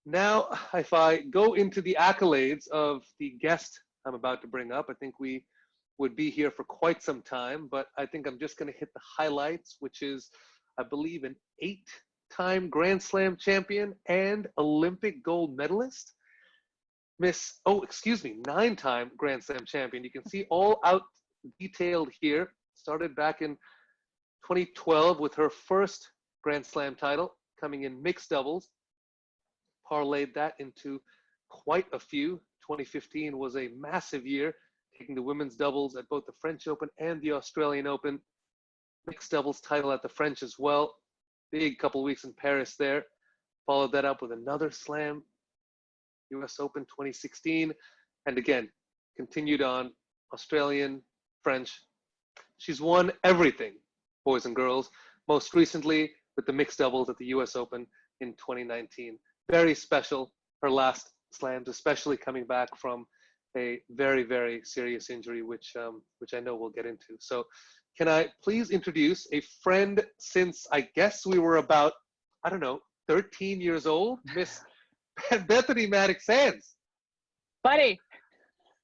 Now, if I go into the accolades of the guest I'm about to bring up, I think we would be here for quite some time, but I think I'm just going to hit the highlights, which is, I believe, an 8-time Grand Slam champion and Olympic gold medalist. 9-time Grand Slam champion. You can see all out detailed here. Started back in 2012 with her first Grand Slam title, coming in mixed doubles. Parlayed that into quite a few. 2015 was a massive year, taking the women's doubles at both the French Open and the Australian Open. Mixed doubles title at the French as well. Big couple weeks in Paris there. Followed that up with another slam, US Open 2016. And again, continued on Australian, French. She's won everything, boys and girls, most recently with the mixed doubles at the US Open in 2019. Very special, her last slams, especially coming back from a very, very serious injury, which I know we'll get into. So can I please introduce a friend since I guess we were about, 13 years old, Miss Bethanie Mattek-Sands. Buddy.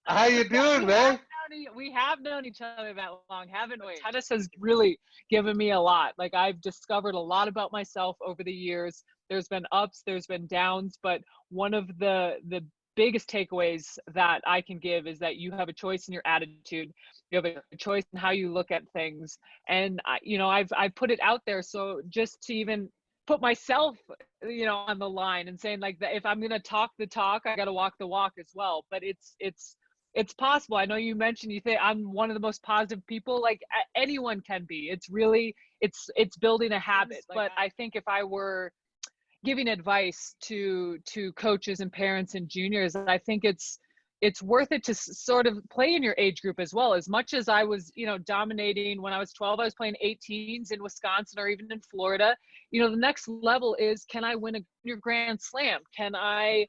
How you doing, man? We have known each other that long, haven't we? Tennis has really given me a lot. Like, I've discovered a lot about myself over the years. There's been ups, there's been downs, but one of the biggest takeaways that I can give is that you have a choice in your attitude. You have a choice in how you look at things. And I've put it out there. So just to even put myself, on the line and saying, like, that if I'm going to talk the talk, I got to walk the walk as well. But it's possible. I know you mentioned, you think I'm one of the most positive people, like anyone can be. It's really, it's building a habit. But I think if I were giving advice to coaches and parents and juniors, I think it's worth it to sort of play in your age group as well. As much as I was, dominating when I was 12, I was playing 18s in Wisconsin or even in Florida. The next level is, can I win your Grand Slam? Can I,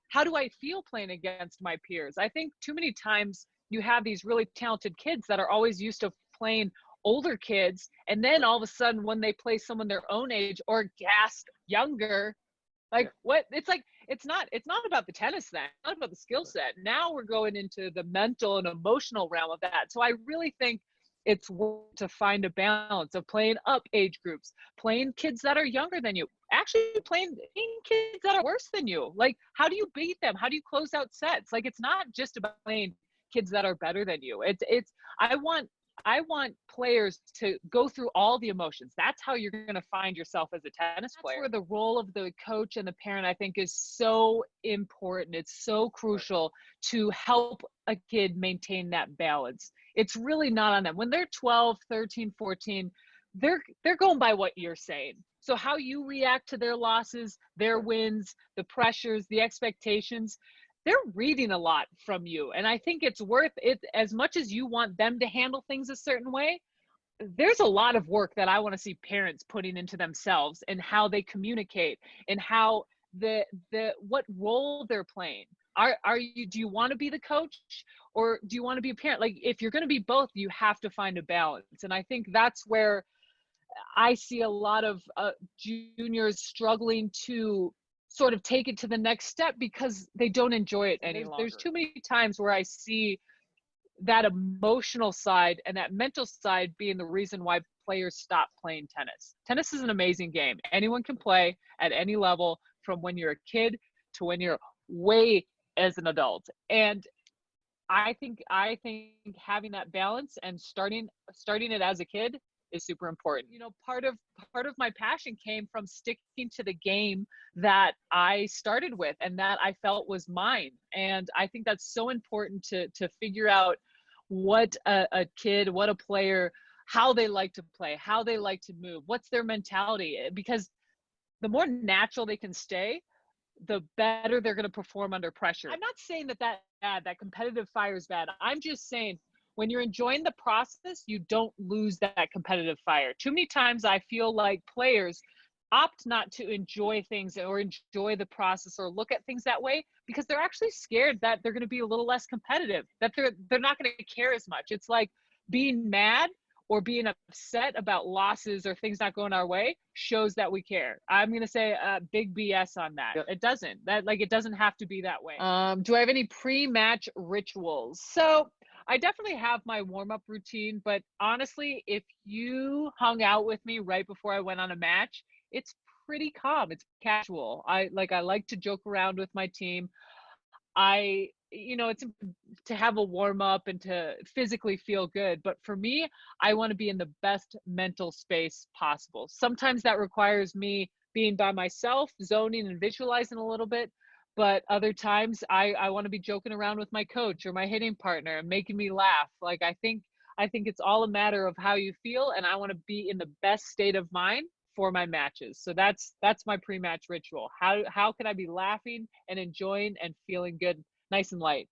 how do I feel playing against my peers? I think too many times you have these really talented kids that are always used to playing older kids, and then all of a sudden when they play someone their own age or gassed younger, what it's like, it's not about the tennis then, it's not about the skill set. Now we're going into the mental and emotional realm of that. So I really think it's worth to find a balance of playing up age groups, playing kids that are younger than you, actually playing kids that are worse than you. Like, how do you beat them? How do you close out sets? Like, it's not just about playing kids that are better than you. I want players to go through all the emotions. That's how you're going to find yourself as a tennis player. That's where the role of the coach and the parent, I think, is so important. It's so crucial to help a kid maintain that balance. It's really not on them. When they're 12, 13, 14, they're going by what you're saying. So how you react to their losses, their wins, the pressures, the expectations, they're reading a lot from you. And I think it's worth it. As much as you want them to handle things a certain way, there's a lot of work that I want to see parents putting into themselves and how they communicate and how what role they're playing. Do you want to be the coach or do you want to be a parent? Like, if you're going to be both, you have to find a balance. And I think that's where I see a lot of juniors struggling to sort of take it to the next step because they don't enjoy it any longer. There's too many times where I see that emotional side and that mental side being the reason why players stop playing tennis. Tennis is an amazing game. Anyone can play at any level, from when you're a kid to when you're way as an adult. And I think having that balance and starting it as a kid is super important. Part of my passion came from sticking to the game that I started with and that I felt was mine. And I think that's so important to figure out what a kid, what a player, how they like to play, how they like to move, what's their mentality. Because the more natural they can stay, the better they're going to perform under pressure. I'm not saying that competitive fire is bad. I'm just saying, when you're enjoying the process, you don't lose that competitive fire. Too many times I feel like players opt not to enjoy things or enjoy the process or look at things that way because they're actually scared that they're going to be a little less competitive, that they're not going to care as much. It's like being mad or being upset about losses or things not going our way shows that we care. I'm going to say big BS on that. Yep. It doesn't. It doesn't have to be that way. Do I have any pre-match rituals? So I definitely have my warm-up routine, but honestly, if you hung out with me right before I went on a match, it's pretty calm. It's casual. I like to joke around with my team. It's to have a warm up and to physically feel good. But for me, I want to be in the best mental space possible. Sometimes that requires me being by myself, zoning and visualizing a little bit. But other times I want to be joking around with my coach or my hitting partner and making me laugh. I think it's all a matter of how you feel, and I want to be in the best state of mind for my matches. So that's my pre-match ritual. How can I be laughing and enjoying and feeling good, nice and light?